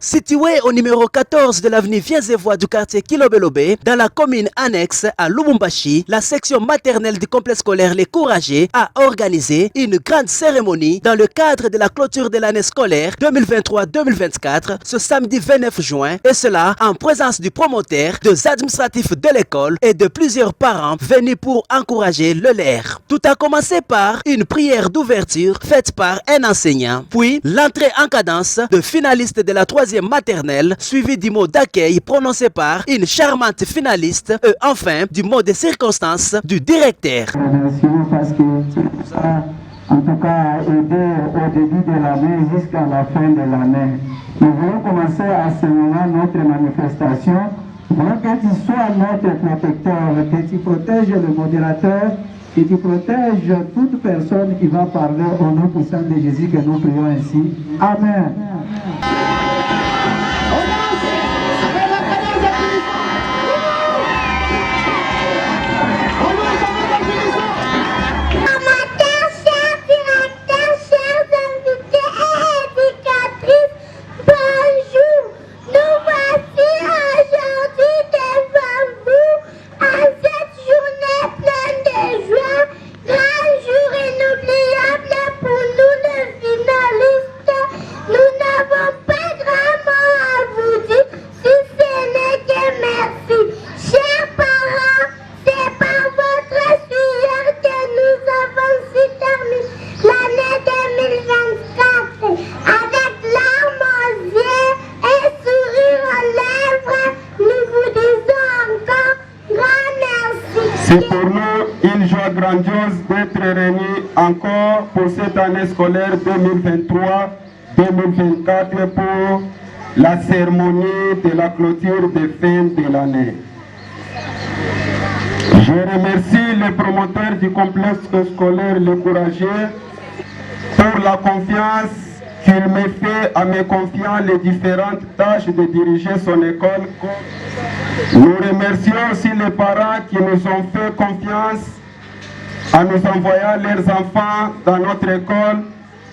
Situé au numéro 14 de l'avenue Vienzevoix du quartier Kilobelobé, dans la commune annexe à Lubumbashi, la section maternelle du complexe scolaire Les Courageux a organisé une grande cérémonie dans le cadre de la clôture de l'année scolaire 2023-2024 ce samedi 29 juin, et cela en présence du promoteur, des administratifs de l'école et de plusieurs parents venus pour encourager l'élève. Tout a commencé par une prière d'ouverture faite par un enseignant, puis l'entrée en cadence de finalistes de la 3e maternelle, suivi du mot d'accueil prononcé par une charmante finaliste et enfin du mot de circonstance du directeur. Parce que en tout cas aidé au début de l'année jusqu'à la fin de l'année. Nous voulons commencer à ce moment notre manifestation. Nous voulons que tu sois notre protecteur, que tu protèges le modérateur, que tu protèges toute personne qui va parler au nom puissant de Jésus, que nous prions ainsi. Amen. C'est pour nous une joie grandiose d'être réunis encore pour cette année scolaire 2023-2024 pour la cérémonie de la clôture de fin de l'année. Je remercie les promoteurs du complexe scolaire Les Courageux pour la confiance qu'il me fait en me confiant les différentes tâches de diriger son école. Nous remercions aussi les parents qui nous ont fait confiance en nous envoyant leurs enfants dans notre école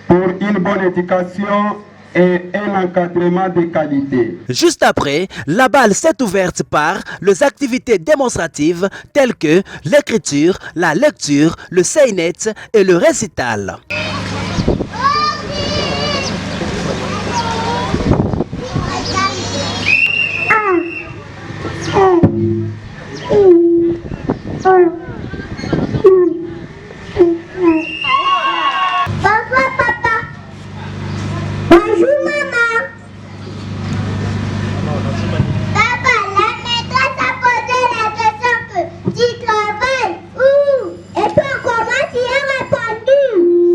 pour une bonne éducation et un encadrement de qualité. Juste après, la balle s'est ouverte par les activités démonstratives telles que l'écriture, la lecture, le seinet et le récital. Bonjour papa. Bonjour maman. Papa, la maîtresse a posé la question que tu travailles où? Et toi comment tu as répondu?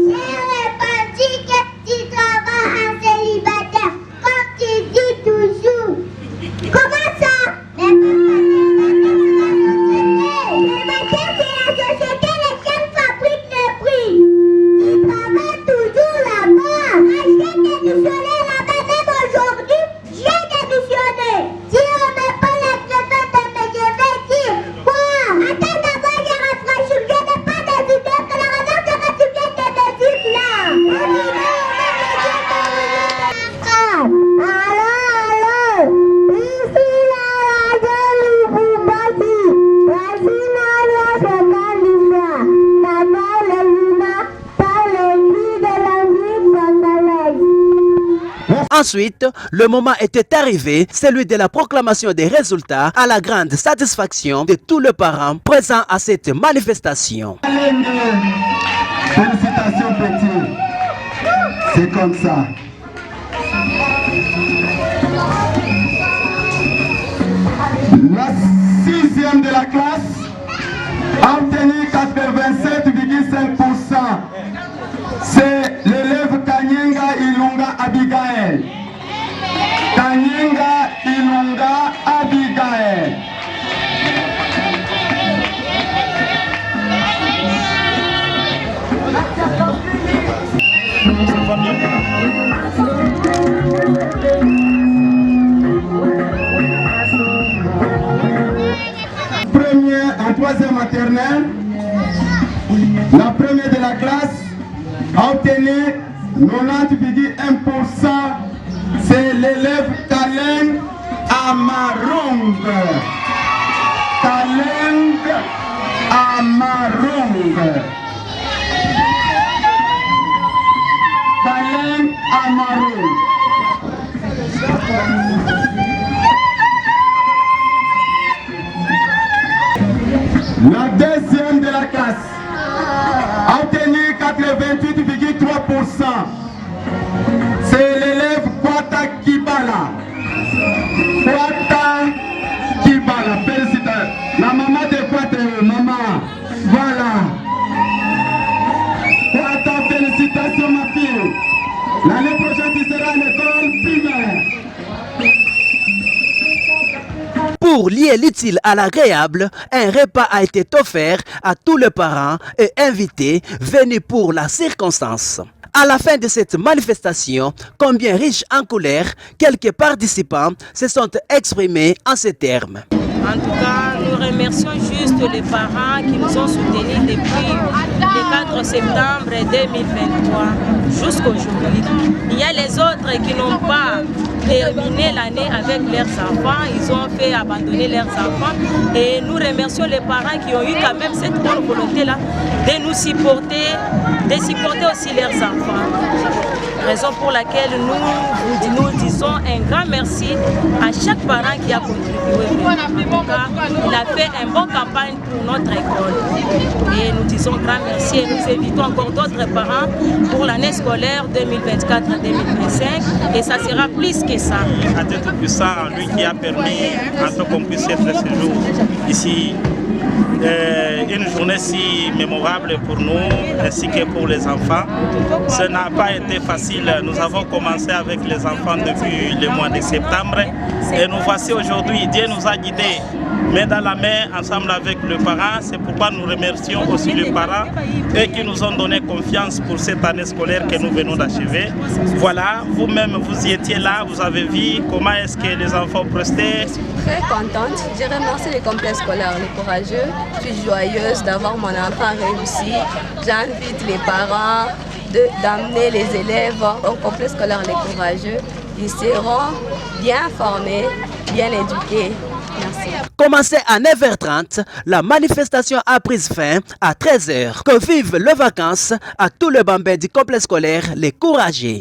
J'ai répondu que tu travailles en célibataire, comme tu dis toujours. Comment ça? Mais papa, Ensuite, le moment était arrivé, celui de la proclamation des résultats à la grande satisfaction de tous les parents présents à cette manifestation. Félicitations petit, c'est comme ça. La 6e de la classe a obtenu 87,5%. C'est l'élève Kanyenga Ilunga Abigail. Kanyenga Ilunga Abigail. En 3e maternelle, la première de la classe a obtenu 90,1%. c'est l'élève Kaleng Amarong. Kaleng Amarong. Kaleng Amarong. La deuxième de la classe a obtenu 88,3%. C'est l'élève Kwata Kibala. Kwata Kibala, félicitations. La maman de Kwata, maman. Voilà. Kwata, félicitations ma fille. L'année prochaine tu seras à l'école primaire. Pour lier l'utile à l'agréable, un repas a été offert à tous les parents et invités venus pour la circonstance. À la fin de cette manifestation, combien riche en couleurs, quelques participants se sont exprimés en ces termes. En tout cas, nous remercions juste les parents qui nous ont soutenus depuis le 4 septembre 2023 jusqu'à aujourd'hui. Il y a les autres qui n'ont pas terminé l'année avec leurs enfants, ils ont fait abandonner leurs enfants et nous remercions les parents qui ont eu quand même cette bonne volonté-là de nous supporter, aussi leurs enfants. Raison pour laquelle nous disons un grand merci à chaque parent qui a contribué. En tout cas, il a fait une bonne campagne pour notre école. Et nous disons grand merci et nous invitons encore d'autres parents pour l'année scolaire 2024-2025 et ça sera plus que ça. À titre puissant, lui qui a permis à ce qu'on puisse être ce jour ici. Une journée si mémorable pour nous ainsi que pour les enfants. Ce n'a pas été facile. Nous avons commencé avec les enfants depuis le mois de septembre et nous voici aujourd'hui. Dieu nous a guidés main dans la main ensemble avec le parent. C'est pourquoi nous remercions aussi les parents et qui nous ont donné confiance pour cette année scolaire que nous venons d'achever. Voilà, vous-même vous y étiez là, vous avez vu comment est-ce que les enfants prestaient. Très contente. Je remercie les complexes scolaires, les courageux. Je suis joyeuse d'avoir mon enfant réussi. J'invite les parents d'amener les élèves au complexe scolaire Les Courageux. Ils seront bien formés, bien éduqués. Merci. Commencé à 9h30, la manifestation a pris fin à 13h. Que vivent les vacances à tous les bambins du complexe scolaire Les Courageux.